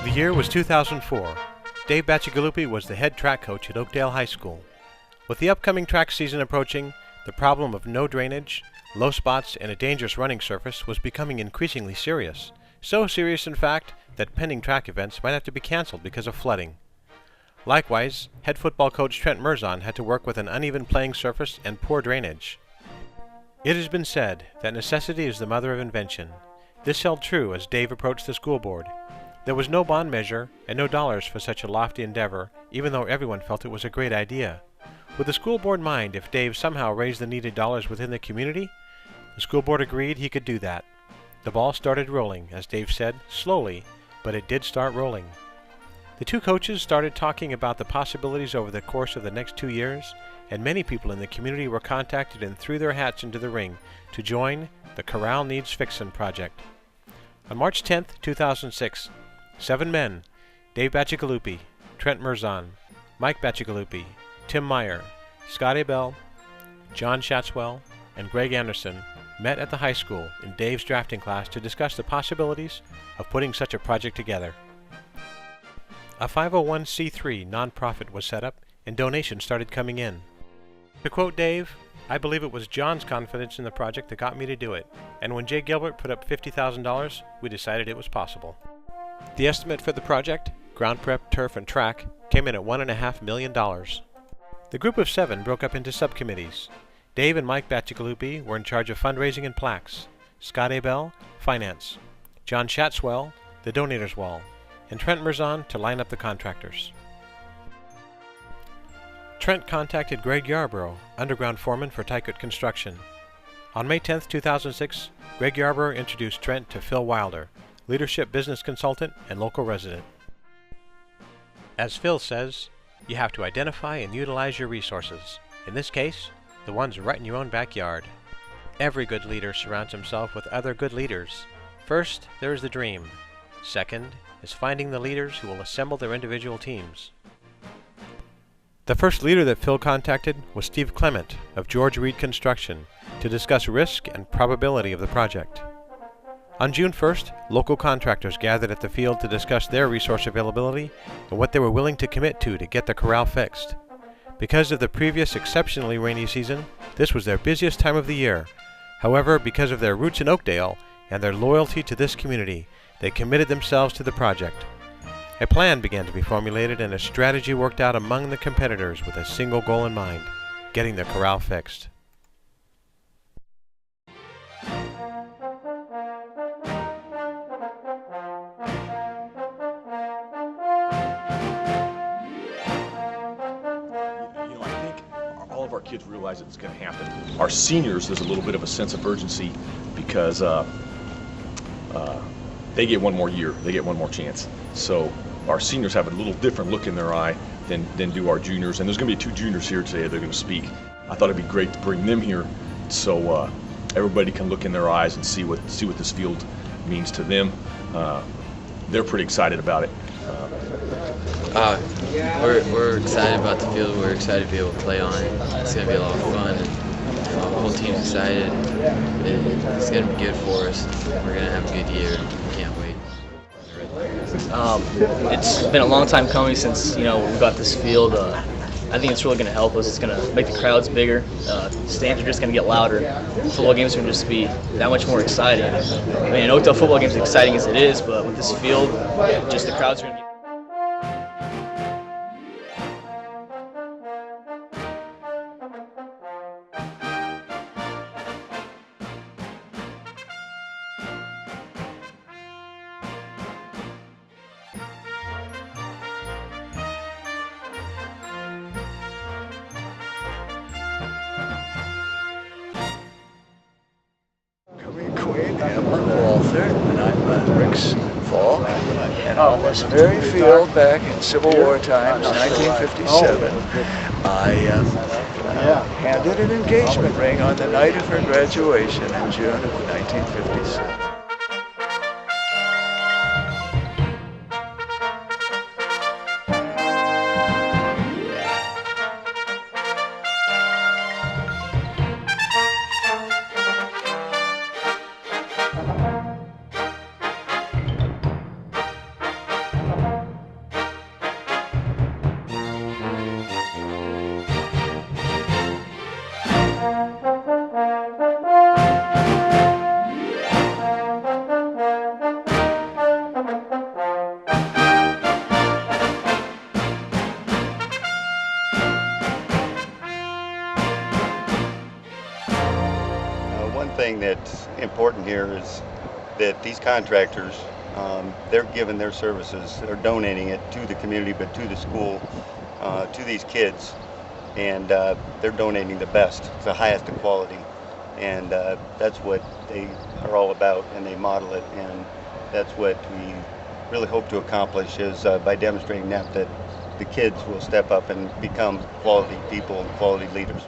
The year was 2004. Dave Bacigalupi was the head track coach at Oakdale High School. With the upcoming track season approaching, the problem of no drainage, low spots, and a dangerous running surface was becoming increasingly serious. So serious, in fact, that pending track events might have to be canceled because of flooding. Likewise, head football coach Trent Merzon had to work with an uneven playing surface and poor drainage. It has been said that necessity is the mother of invention. This held true as Dave approached the school board. There was no bond measure and no dollars for such a lofty endeavor, even though everyone felt it was a great idea. Would the school board mind if Dave somehow raised the needed dollars within the community? The school board agreed he could do that. The ball started rolling, as Dave said, slowly, but it did start rolling. The two coaches started talking about the possibilities over the course of the next 2 years, and many people in the community were contacted and threw their hats into the ring to join the Corral Needs Fixin' project. On March 10, 2006, 7 men, Dave Bacigalupi, Trent Merzon, Mike Bacigalupi, Tim Meyer, Scott Abell, John Schatzwell, and Greg Anderson met at the high school in Dave's drafting class to discuss the possibilities of putting such a project together. A 501c3 nonprofit was set up and donations started coming in. To quote Dave, "I believe it was John's confidence in the project that got me to do it, and when Jay Gilbert put up $50,000, we decided it was possible." The estimate for the project, ground prep, turf, and track, came in at $1.5 million. The group of 7 broke up into subcommittees. Dave and Mike Bacigalupi were in charge of fundraising and plaques, Scott Abell, finance, John Schatzwell, the donators wall, and Trent Merzon to line up the contractors. Trent contacted Greg Yarborough, underground foreman for Tykert Construction. On May 10, 2006, Greg Yarborough introduced Trent to Phil Wilder, leadership business consultant and local resident. As Phil says, you have to identify and utilize your resources. In this case, the ones right in your own backyard. Every good leader surrounds himself with other good leaders. First, there is the dream. Second is finding the leaders who will assemble their individual teams. The first leader that Phil contacted was Steve Clement of George Reed Construction to discuss risk and probability of the project. On June 1st, local contractors gathered at the field to discuss their resource availability and what they were willing to commit to get the corral fixed. Because of the previous exceptionally rainy season, this was their busiest time of the year. However, because of their roots in Oakdale and their loyalty to this community, they committed themselves to the project. A plan began to be formulated and a strategy worked out among the competitors with a single goal in mind: getting the corral fixed. All of our kids realize it's going to happen. Our seniors, there's a little bit of a sense of urgency because they get one more year, they get one more chance. So our seniors have a little different look in their eye than do our juniors. And there's going to be 2 juniors here today. They're going to speak. I thought it'd be great to bring them here so everybody can look in their eyes and see what this field means to them. They're pretty excited about it. We're excited about the field. We're excited to be able to play on it. It's going to be a lot of fun. The whole team's excited. It's going to be good for us. We're going to have a good year. Can't wait. It's been a long time coming since we got this field. I think it's really going to help us. It's going to make the crowds bigger. Stands are just going to get louder. Football games are going to just be that much more exciting. I mean, an Oakdale football game is exciting as it is, but with this field, just the crowds are going to be. Queen Amber Walther, and I'm Rick's Falk. And on this very field back in Civil War times, 1957, I handed an engagement ring on the night of her graduation in June of 1957. that's important here is that these contractors, they're giving their services, they're donating it to the community, but to the school, to these kids, and they're donating the best, the highest of quality, and that's what they are all about, and they model it, and that's what we really hope to accomplish is by demonstrating that the kids will step up and become quality people and quality leaders.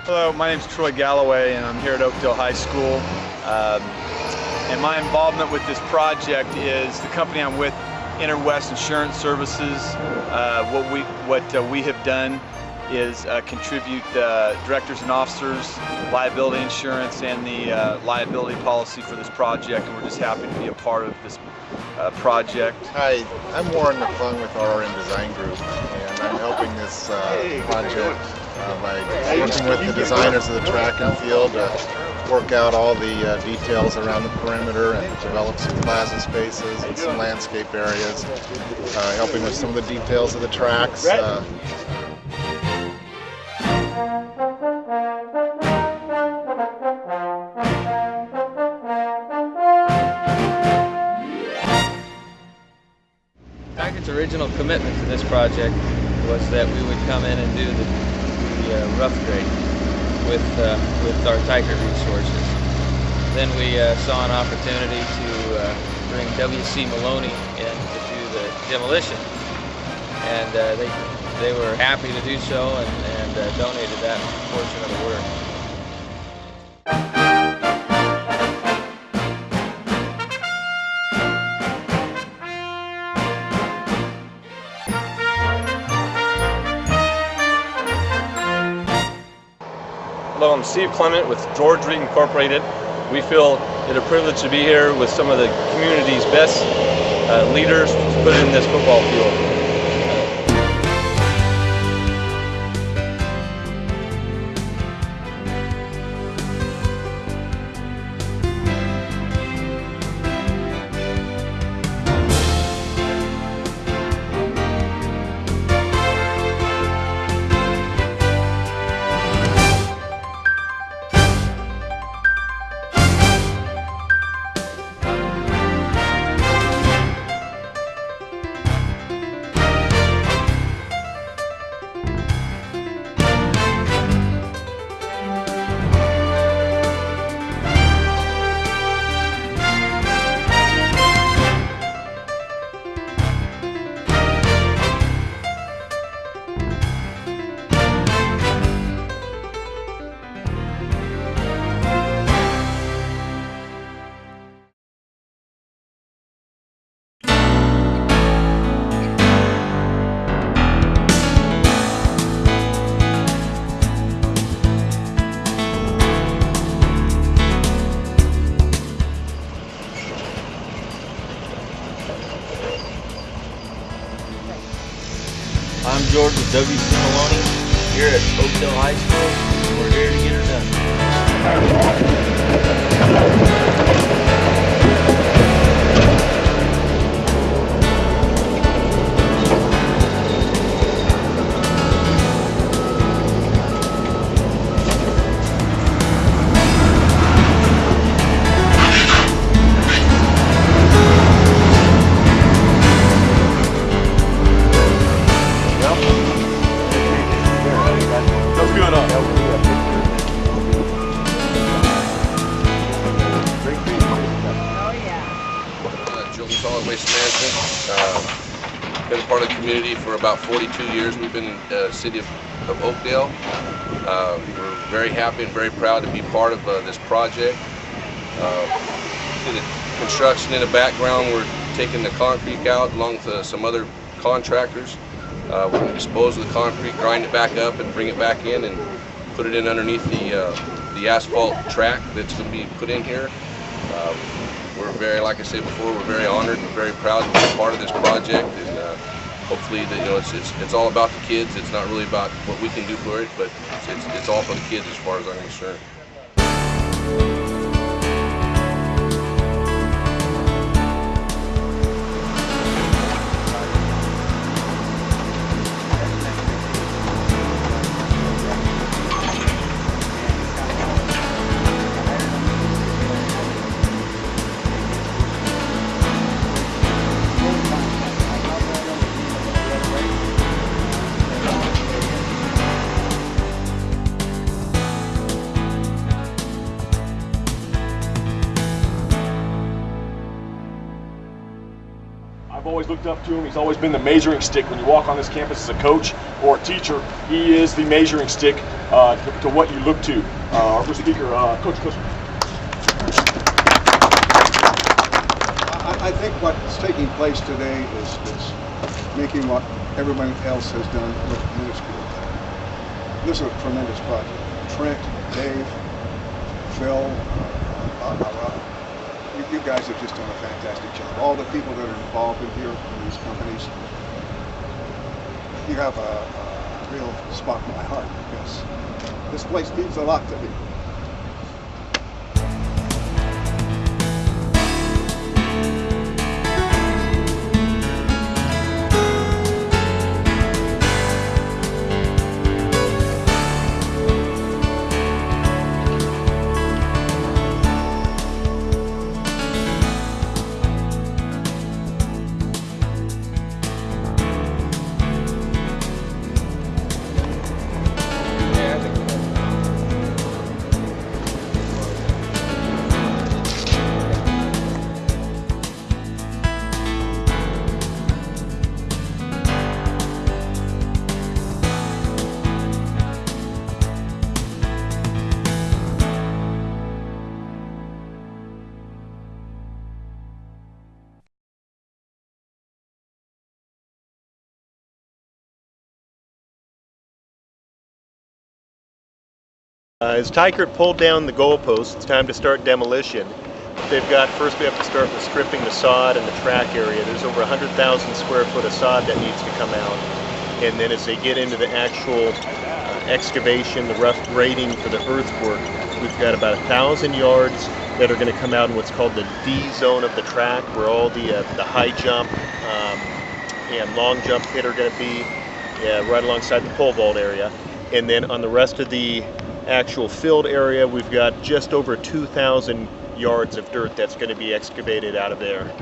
Hello, my name is Troy Galloway and I'm here at Oakdale High School. And my involvement with this project is the company I'm with, Interwest Insurance Services. What we have done is contribute directors and officers, liability insurance, and the liability policy for this project, and we're just happy to be a part of this project. Hi, I'm Warren McClung with RRM Design Group, and I'm helping this project by working with the designers of the track and field to work out all the details around the perimeter and develop some plaza spaces and some landscape areas, helping with some of the details of the tracks. Tackett's original commitment to this project was that we would come in and do the rough grade with our Tackett resources. Then we saw an opportunity to bring W.C. Maloney in to do the demolition, and they were happy to do so and donated that portion of the work. Hello, I'm Steve Clement with George Reed Incorporated. We feel it a privilege to be here with some of the community's best leaders to put in this football field. I'm George with W.C. Maloney here at Oakdale High School. We're here to get her done. Solid Waste Management. Been part of the community for about 42 years. We've been in the city of Oakdale. We're very happy and very proud to be part of this project. In the construction in the background, we're taking the concrete out along with some other contractors. We're going to dispose of the concrete, grind it back up, and bring it back in and put it in underneath the asphalt track that's going to be put in here. We're very, like I said before, we're very honored and very proud to be a part of this project, and hopefully, it's all about the kids. It's not really about what we can do for it, but it's all for the kids as far as I'm concerned. I've always looked up to him. He's always been the measuring stick. When you walk on this campus as a coach or a teacher, he is the measuring stick to what you look to. Our first speaker, Coach Clifford. I think what's taking place today is making what everyone else has done look minuscule. This is a tremendous project. Trent, Dave, Phil, you guys have just done a fantastic job. All the people that are involved in here, in these companies, you have a real spot in my heart because this place means a lot to me. As Tykert pulled down the goalposts, it's time to start demolition. They've got, first we have to start with stripping the sod and the track area. There's over 100,000 square foot of sod that needs to come out. And then as they get into the actual excavation, the rough grading for the earthwork, we've got about 1,000 yards that are going to come out in what's called the D zone of the track, where all the high jump and long jump pit are going to be right alongside the pole vault area. And then on the rest of the actual field area, we've got just over 2,000 yards of dirt that's going to be excavated out of there.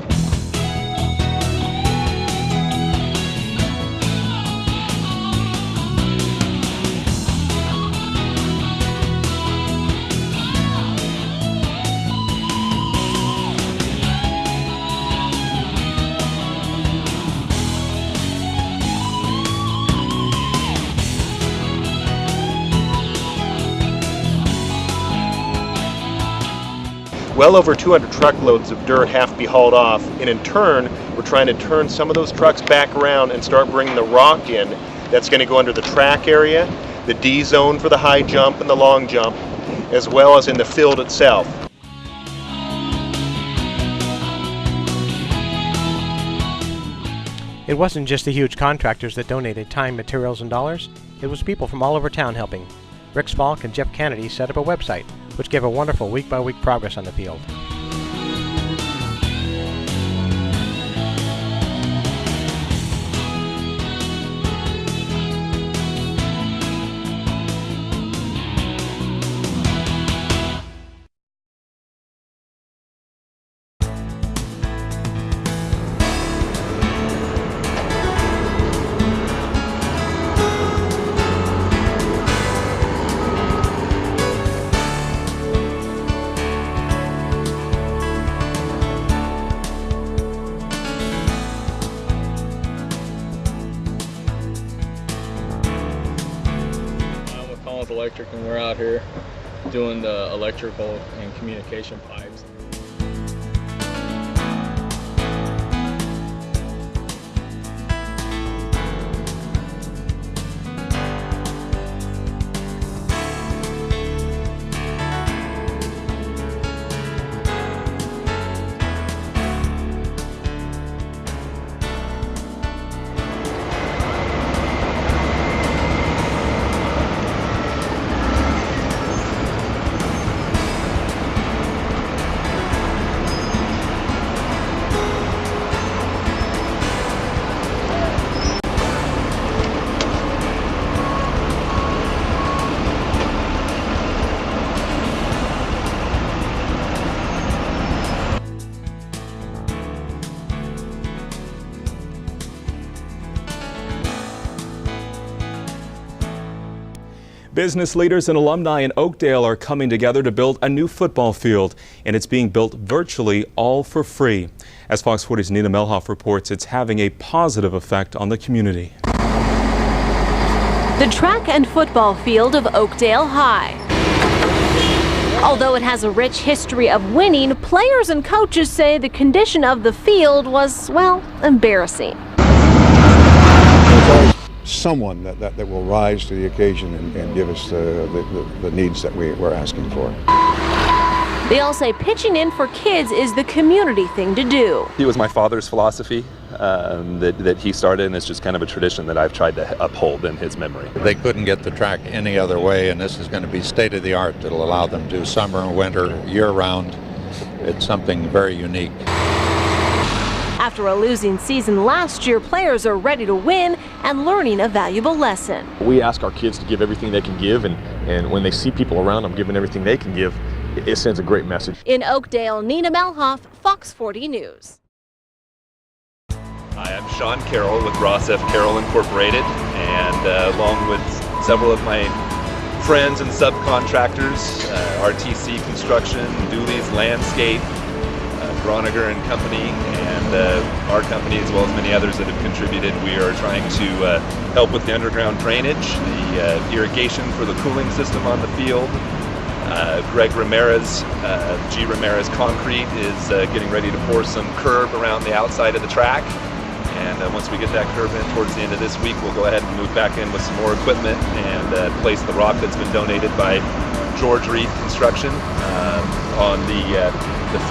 Well over 200 truckloads of dirt have to be hauled off, and in turn, we're trying to turn some of those trucks back around and start bringing the rock in. That's going to go under the track area, the D zone for the high jump and the long jump, as well as in the field itself. It wasn't just the huge contractors that donated time, materials, and dollars. It was people from all over town helping. Rick Spalk and Jeff Kennedy set up a website, which gave a wonderful week-by-week progress on the field. Electric, and we're out here doing the electrical and communication pipes. Business leaders and alumni in Oakdale are coming together to build a new football field, and it's being built virtually all for free. As Fox 40's Nina Melhoff reports, it's having a positive effect on the community. The track and football field of Oakdale High. Although it has a rich history of winning, players and coaches say the condition of the field was, well, embarrassing. There's always someone that will rise to the occasion and give us the needs that we're asking for. They all say pitching in for kids is the community thing to do. It was my father's philosophy that he started, and it's just kind of a tradition that I've tried to uphold in his memory. They couldn't get the track any other way, and this is going to be state-of-the-art that'll allow them to do summer and winter year-round. It's something very unique. After a losing season last year, players are ready to win and learning a valuable lesson. We ask our kids to give everything they can give, and when they see people around them giving everything they can give, it sends a great message. In Oakdale, Nina Melhoff, Fox 40 News. Hi, I'm Sean Carroll with Ross F. Carroll Incorporated, and along with several of my friends and subcontractors, RTC Construction, Dooley's Landscape, Groniger and Company, and our company, as well as many others that have contributed. We are trying to help with the underground drainage, the irrigation for the cooling system on the field. Greg Ramirez, G. Ramirez Concrete, is getting ready to pour some curb around the outside of the track. And once we get that curb in towards the end of this week, we'll go ahead and move back in with some more equipment and place the rock that's been donated by George Reed Construction on the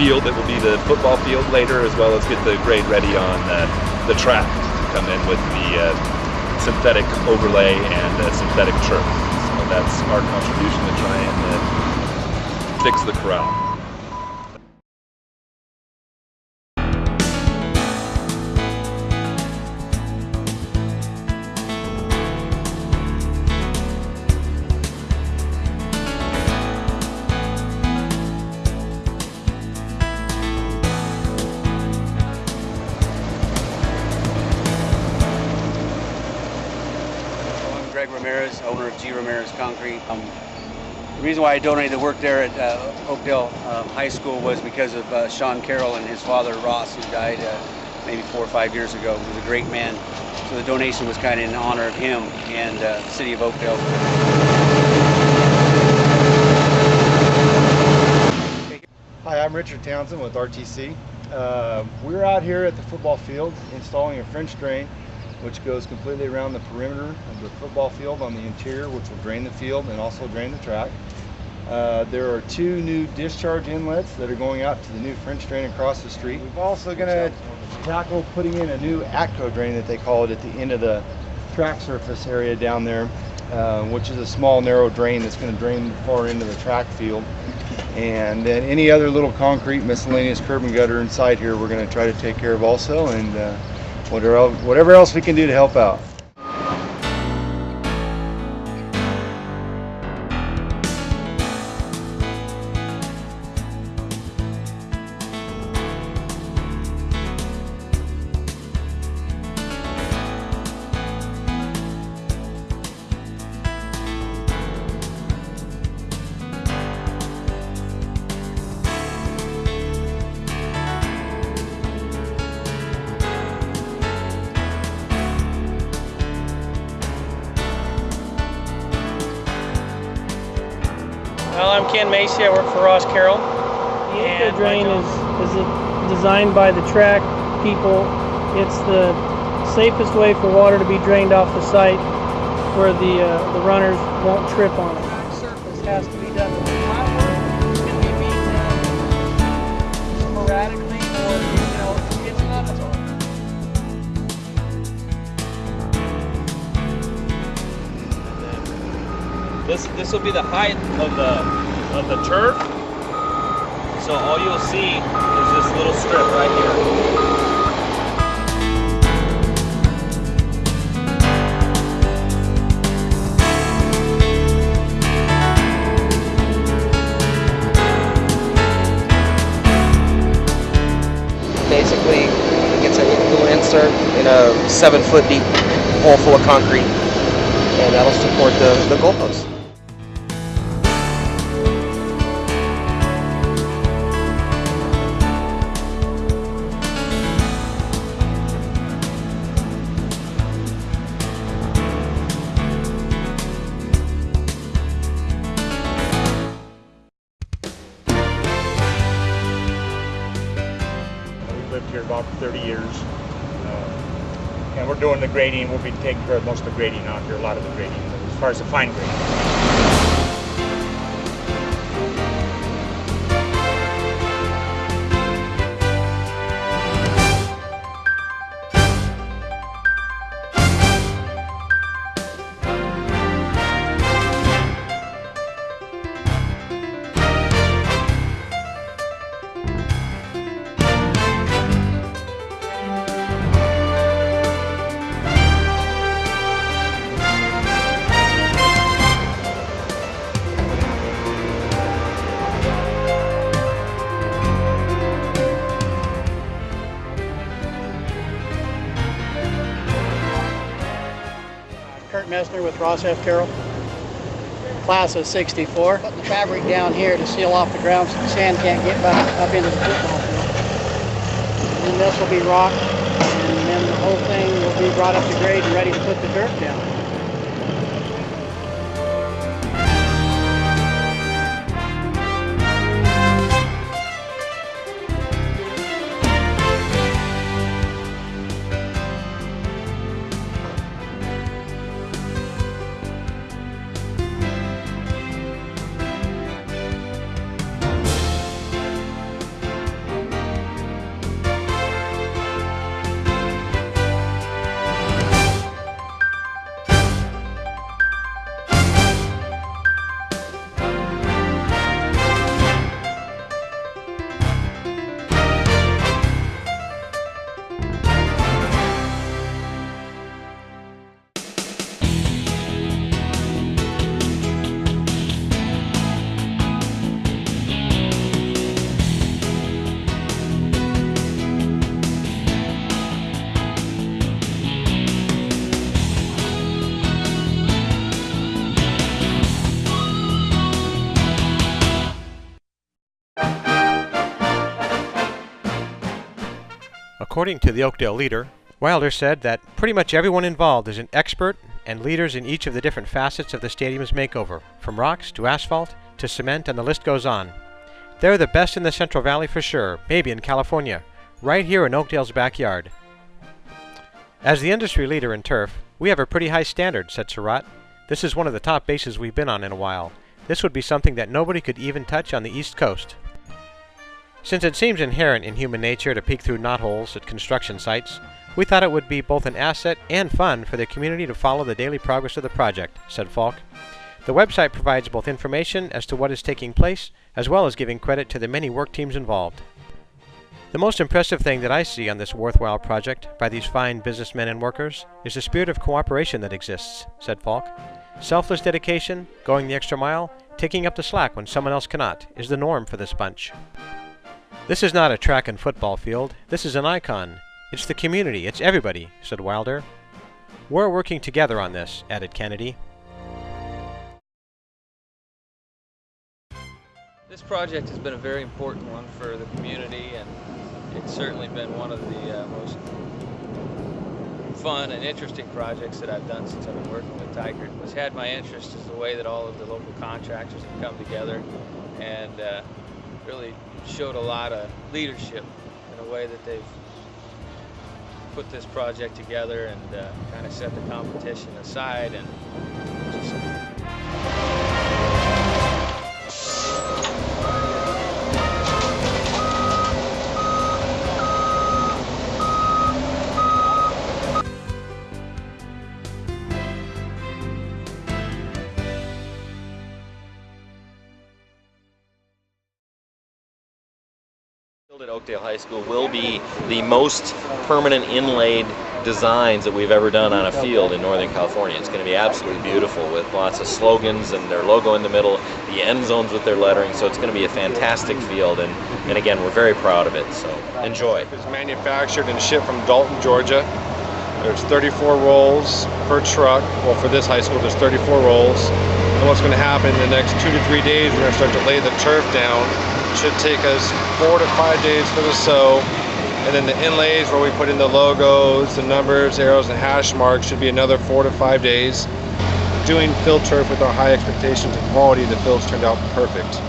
field that will be the football field later, as well as get the grade ready on the track to come in with the synthetic overlay and synthetic turf. So that's our contribution to try and fix the corral. Greg Ramirez, owner of G. Ramirez Concrete. The reason why I donated the work there at Oakdale High School was because of Sean Carroll and his father Ross, who died maybe 4 or 5 years ago. He was a great man. So the donation was kind of in honor of him and the city of Oakdale. Hi, I'm Richard Townsend with RTC. We're out here at the football field installing a French drain which goes completely around the perimeter of the football field on the interior, which will drain the field and also drain the track. There are 2 new discharge inlets that are going out to the new French drain across the street. We're also going to tackle putting in a new ATCO drain that they call it at the end of the track surface area down there, which is a small narrow drain that's going to drain far into the track field. And then any other little concrete miscellaneous curb and gutter inside here we're going to try to take care of also, and whatever else we can do to help out. Well, I'm Ken Macy. I work for Ross Carroll. The ATCO drain is designed by the track people. It's the safest way for water to be drained off the site where the runners won't trip on it. The surface has to be done with flat work. It can be sporadically, or it's not. This will be the height of the turf. So all you'll see is this little strip right here. Basically, it's a little insert in a 7-foot deep hole full of concrete, and that'll support the goalpost. here about 30 years. And we're doing the grading. We'll be taking care of most of the grading out here, a lot of the grading, as far as the fine grading. Messner with Ross F. Carroll, class of '64. Putting the fabric down here to seal off the ground so the sand can't get back up into the football field. And then this will be rock, and then the whole thing will be brought up to grade and ready to put the dirt down. According to the Oakdale leader, Wilder said that pretty much everyone involved is an expert and leaders in each of the different facets of the stadium's makeover, from rocks to asphalt to cement, and the list goes on. They're the best in the Central Valley for sure, maybe in California, right here in Oakdale's backyard. As the industry leader in turf, we have a pretty high standard, said Surratt. This is one of the top bases we've been on in a while. This would be something that nobody could even touch on the East Coast. Since it seems inherent in human nature to peek through knotholes at construction sites, we thought it would be both an asset and fun for the community to follow the daily progress of the project, said Falk. The website provides both information as to what is taking place, as well as giving credit to the many work teams involved. The most impressive thing that I see on this worthwhile project by these fine businessmen and workers is the spirit of cooperation that exists, said Falk. Selfless dedication, going the extra mile, taking up the slack when someone else cannot, is the norm for this bunch. This is not a track and football field. This is an icon. It's the community. It's everybody, said Wilder. We're working together on this, added Kennedy. This project has been a very important one for the community, and it's certainly been one of the most fun and interesting projects that I've done since I've been working with Tykert. What's had my interest is the way that all of the local contractors have come together and really showed a lot of leadership in a way that they've put this project together and kind of set the competition aside and just at Oakdale High School will be the most permanent inlaid designs that we've ever done on a field in Northern California. It's going to be absolutely beautiful with lots of slogans and their logo in the middle, the end zones with their lettering, so it's going to be a fantastic field, and again, we're very proud of it, so enjoy. It's manufactured and shipped from Dalton, Georgia. There's 34 rolls per truck. Well, for this high school, there's 34 rolls. And what's going to happen in the next 2 to 3 days, we're going to start to lay the turf down. It should take us 4 to 5 days for the sow. And then the inlays where we put in the logos, the numbers, arrows, and hash marks should be another 4 to 5 days. Doing field turf with our high expectations and quality, the fields turned out perfect.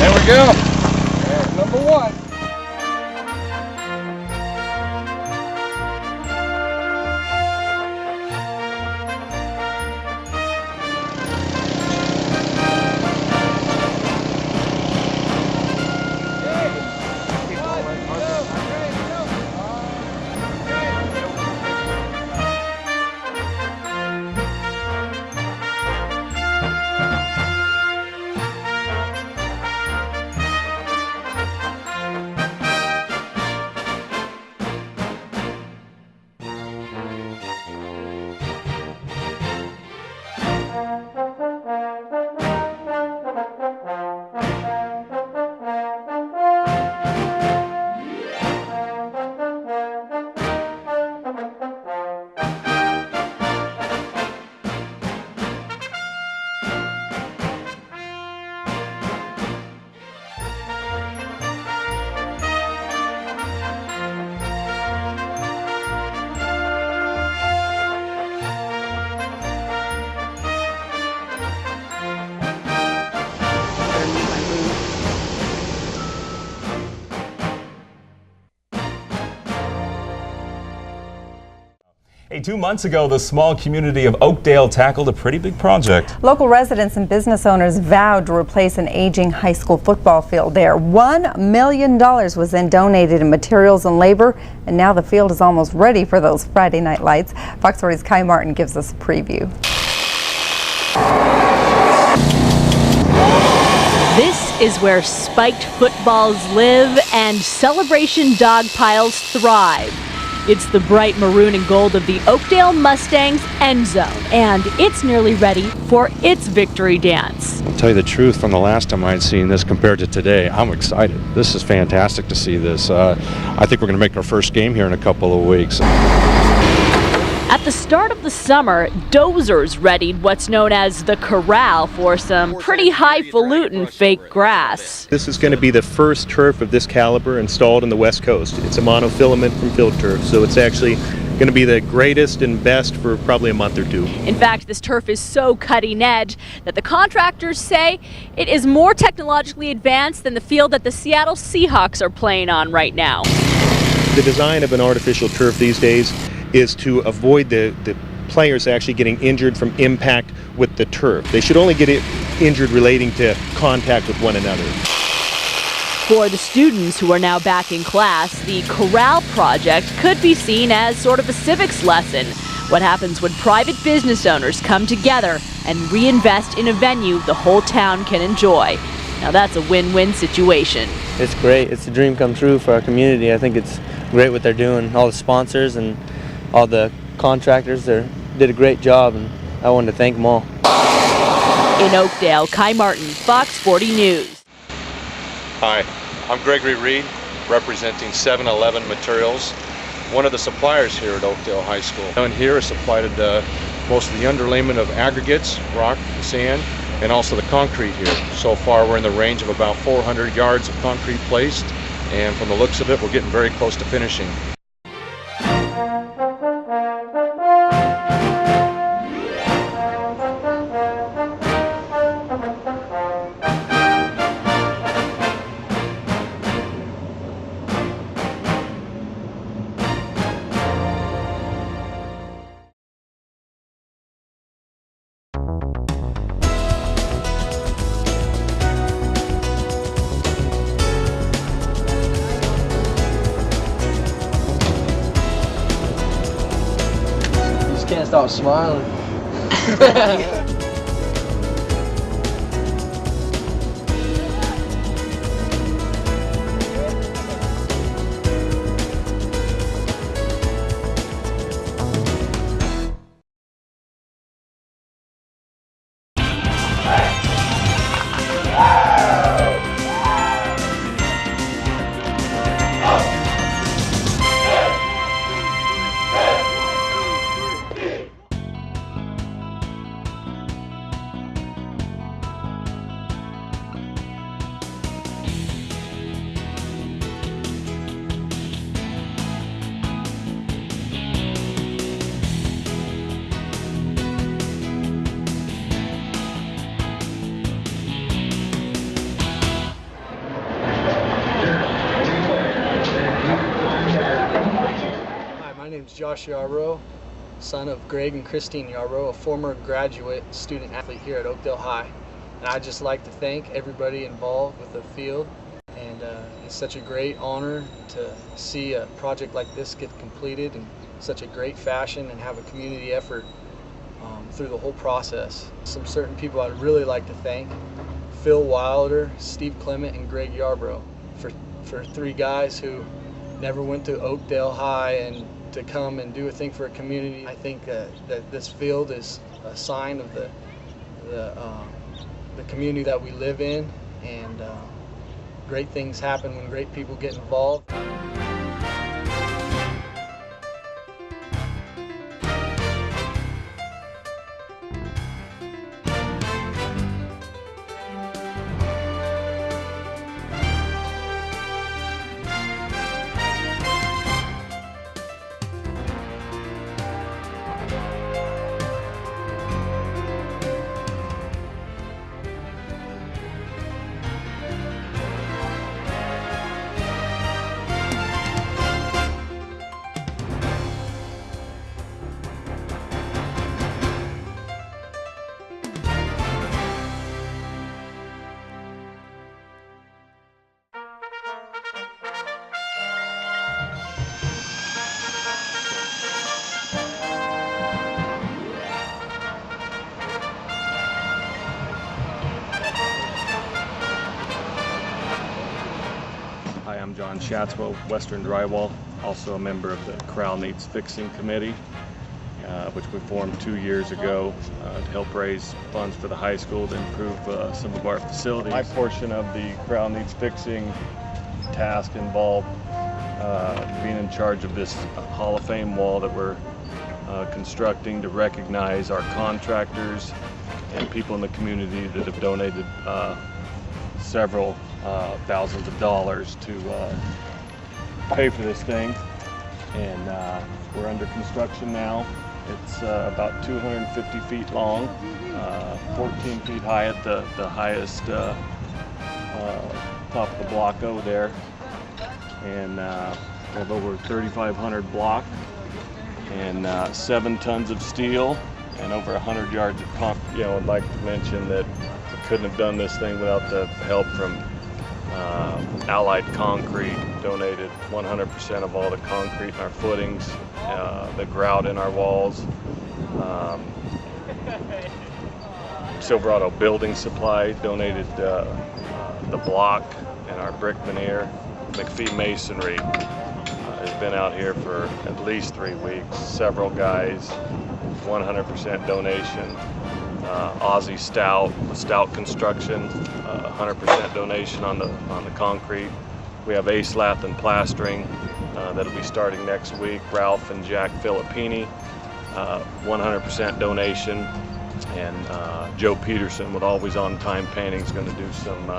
There we go. There's number one. Hey, 2 months ago, the small community of Oakdale tackled a pretty big project. Local residents and business owners vowed to replace an aging high school football field there. $1 million was then donated in materials and labor, and now the field is almost ready for those Friday night lights. Fox 40's Kai Martin gives us a preview. This is where spiked footballs live and celebration dog piles thrive. It's the bright maroon and gold of the Oakdale Mustangs end zone, and it's nearly ready for its victory dance. I'll tell you the truth, from the last time I'd seen this compared to today, I'm excited. This is fantastic to see this. I think we're going to make our first game here in a couple of weeks. At the start of the summer, dozers readied what's known as the corral for some pretty highfalutin fake grass. This is going to be the first turf of this caliber installed on the West Coast. It's a monofilament from field turf, so it's actually going to be the greatest and best for probably a month or two. In fact, this turf is so cutting edge that the contractors say it is more technologically advanced than the field that the Seattle Seahawks are playing on right now. The design of an artificial turf these days is to avoid the players actually getting injured from impact with the turf. They should only get injured relating to contact with one another. For the students who are now back in class, the Corral project could be seen as sort of a civics lesson. What happens when private business owners come together and reinvest in a venue the whole town can enjoy. Now that's a win-win situation. It's great. It's a dream come true for our community. I think it's great what they're doing. All the sponsors and all the contractors did a great job, and I wanted to thank them all. In Oakdale, Kai Martin, Fox 40 News. Hi, I'm Gregory Reed, representing 7-Eleven Materials, one of the suppliers here at Oakdale High School. Down here is supplied most of the underlayment of aggregates, rock, sand, and also the concrete here. So far we're in the range of about 400 yards of concrete placed, and from the looks of it, we're getting very close to finishing. Can't stop smiling. name's Josh Yarbrough, son of Greg and Christine Yarbrough, a former graduate student athlete here at Oakdale High. And I'd just like to thank everybody involved with the field. And it's such a great honor to see a project like this get completed in such a great fashion and have a community effort through the whole process. Some certain people I'd really like to thank: Phil Wilder, Steve Clement, and Greg Yarbrough, for three guys who never went to Oakdale High and to come and do a thing for a community. I think that this field is a sign of the community that we live in, and great things happen when great people get involved. Hi, I'm John Schatzwell, Western Drywall, also a member of the Corral Needs Fixing Committee, which we formed 2 years ago to help raise funds for the high school to improve some of our facilities. My portion of the Corral Needs Fixing task involved being in charge of this Hall of Fame wall that we're constructing to recognize our contractors and people in the community that have donated several thousands of dollars to pay for this thing. And we're under construction now. It's about 250 feet long, 14 feet high at the highest top of the block over there. And we have over 3,500 block and 7 tons of steel and over 100 yards of concrete. I'd like to mention that we couldn't have done this thing without the help from Allied Concrete. Donated 100% of all the concrete in our footings, the grout in our walls. Silverado Building Supply donated the block and our brick veneer. McPhee Masonry has been out here for at least 3 weeks. Several guys, 100% donation. Aussie Stout Construction, 100% donation on the concrete. We have Ace Lath and Plastering that'll be starting next week. Ralph and Jack Filippini, 100% donation. And Joe Peterson with Always On Time Painting is going to do some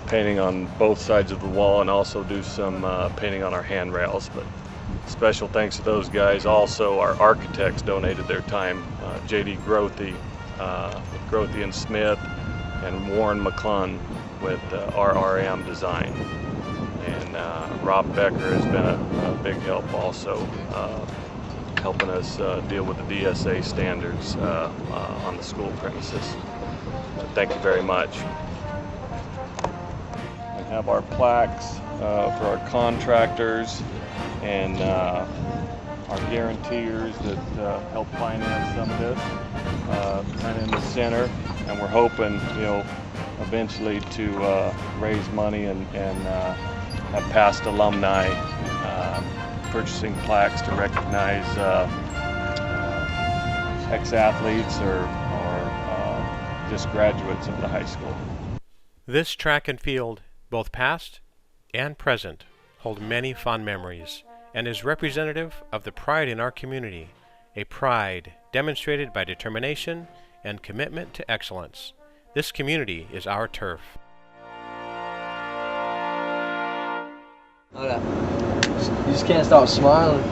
painting on both sides of the wall and also do some painting on our handrails. But special thanks to those guys. Also, our architects donated their time. J.D. Grothe with Grothe and Smith, and Warren McClung with RRM Design. And Rob Becker has been a big help also, helping us deal with the DSA standards on the school premises. Thank you very much. We have our plaques for our contractors and our guarantors that help finance some of this, kind of in the center. And we're hoping, eventually to raise money and have past alumni purchasing plaques to recognize ex-athletes or just graduates of the high school. This track and field, both past and present, hold many fond memories and is representative of the pride in our community, a pride demonstrated by determination and commitment to excellence. This community is our turf. You just can't stop smiling.